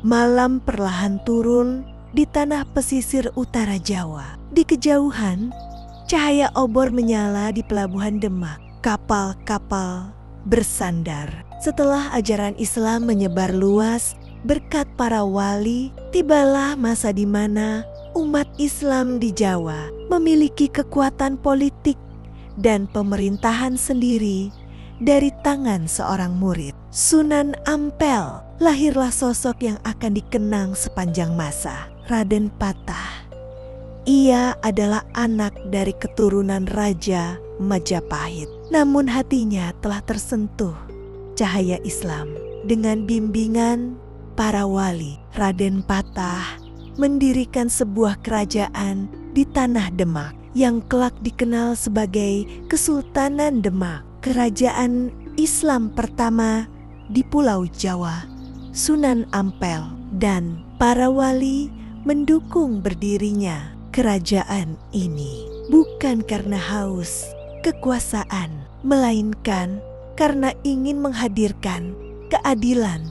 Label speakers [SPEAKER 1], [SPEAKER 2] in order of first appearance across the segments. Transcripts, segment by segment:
[SPEAKER 1] Malam perlahan turun di tanah pesisir utara Jawa. Di kejauhan, cahaya obor menyala di pelabuhan Demak. Kapal-kapal bersandar. Setelah ajaran Islam menyebar luas berkat para wali, tibalah masa di mana umat Islam di Jawa memiliki kekuatan politik dan pemerintahan sendiri dari tangan seorang murid. Sunan Ampel, lahirlah sosok yang akan dikenang sepanjang masa, Raden Patah. Ia adalah anak dari keturunan Raja Majapahit. Namun hatinya telah tersentuh cahaya Islam. Dengan bimbingan para wali, Raden Patah mendirikan sebuah kerajaan di tanah Demak yang kelak dikenal sebagai Kesultanan Demak. Kerajaan Islam pertama di Pulau Jawa, Sunan Ampel dan para wali mendukung berdirinya kerajaan ini. Bukan karena haus kekuasaan, melainkan karena ingin menghadirkan keadilan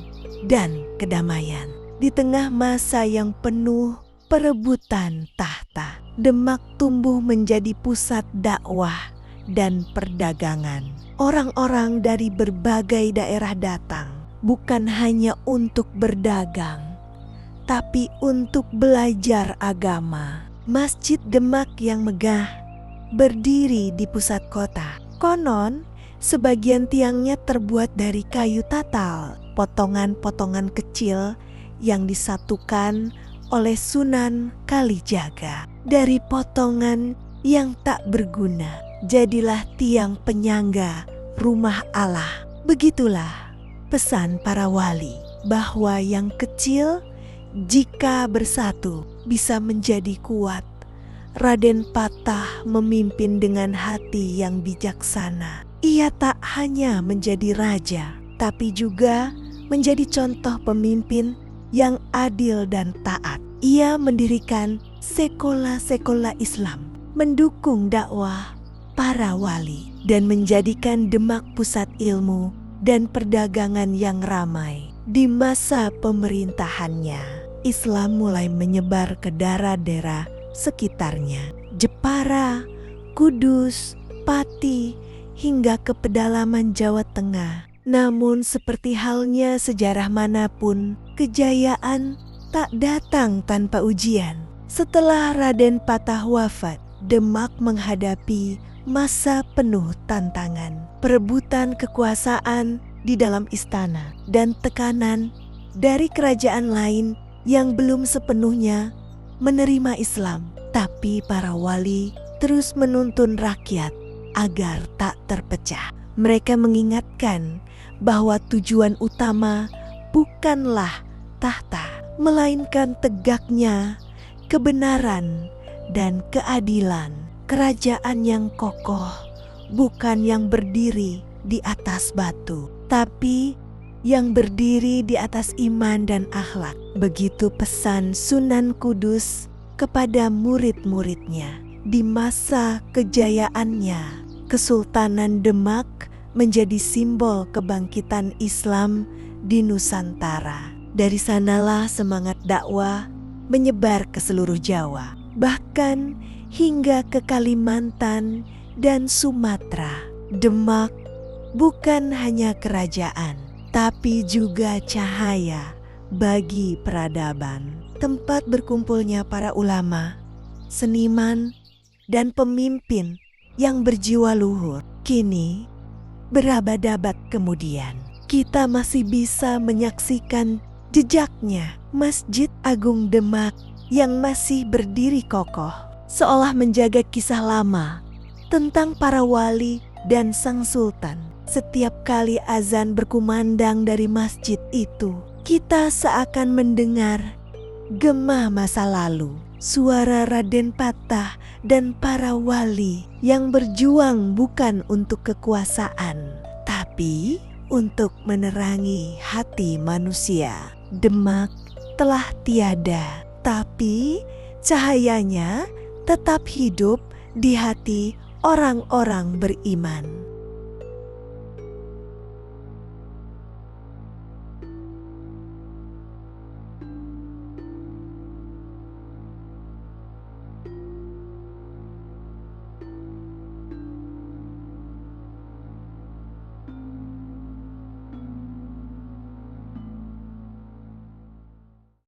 [SPEAKER 1] dan kedamaian. Di tengah masa yang penuh perebutan tahta, Demak tumbuh menjadi pusat dakwah dan perdagangan. Orang-orang dari berbagai daerah datang, bukan hanya untuk berdagang, tapi untuk belajar agama. Masjid Demak yang megah berdiri di pusat kota. Konon, sebagian tiangnya terbuat dari kayu tatal, potongan-potongan kecil yang disatukan oleh Sunan Kalijaga. Dari potongan yang tak berguna, jadilah tiang penyangga rumah Allah. Begitulah pesan para wali, bahwa yang kecil jika bersatu bisa menjadi kuat. Raden Patah memimpin dengan hati yang bijaksana. Ia tak hanya menjadi raja, tapi juga menjadi contoh pemimpin yang adil dan taat. Ia mendirikan sekolah-sekolah Islam, mendukung dakwah para wali, dan menjadikan Demak pusat ilmu dan perdagangan yang ramai. Di masa pemerintahannya, Islam mulai menyebar ke daerah-daerah sekitarnya, Jepara, Kudus, Pati, hingga ke pedalaman Jawa Tengah. Namun seperti halnya sejarah manapun, kejayaan tak datang tanpa ujian. Setelah Raden Patah wafat, Demak menghadapi masa penuh tantangan, perebutan kekuasaan di dalam istana, dan tekanan dari kerajaan lain yang belum sepenuhnya menerima Islam. Tapi para wali terus menuntun rakyat agar tak terpecah. Mereka mengingatkan bahwa tujuan utama bukanlah tahta, melainkan tegaknya kebenaran dan keadilan. Kerajaan yang kokoh bukan yang berdiri di atas batu, tapi yang berdiri di atas iman dan akhlak. Begitu pesan Sunan Kudus kepada murid-muridnya. Di masa kejayaannya, Kesultanan Demak menjadi simbol kebangkitan Islam di Nusantara. Dari sanalah semangat dakwah menyebar ke seluruh Jawa, bahkan hingga ke Kalimantan dan Sumatera. Demak bukan hanya kerajaan, tapi juga cahaya bagi peradaban. Tempat berkumpulnya para ulama, seniman, dan pemimpin yang berjiwa luhur. Kini, berabad-abad kemudian, kita masih bisa menyaksikan jejaknya. Masjid Agung Demak yang masih berdiri kokoh, seolah menjaga kisah lama tentang para wali dan sang sultan. Setiap kali azan berkumandang dari masjid itu, kita seakan mendengar gema masa lalu, suara Raden Patah dan para wali yang berjuang bukan untuk kekuasaan, tapi untuk menerangi hati manusia. Demak telah tiada, tapi cahayanya tetap hidup di hati orang-orang beriman.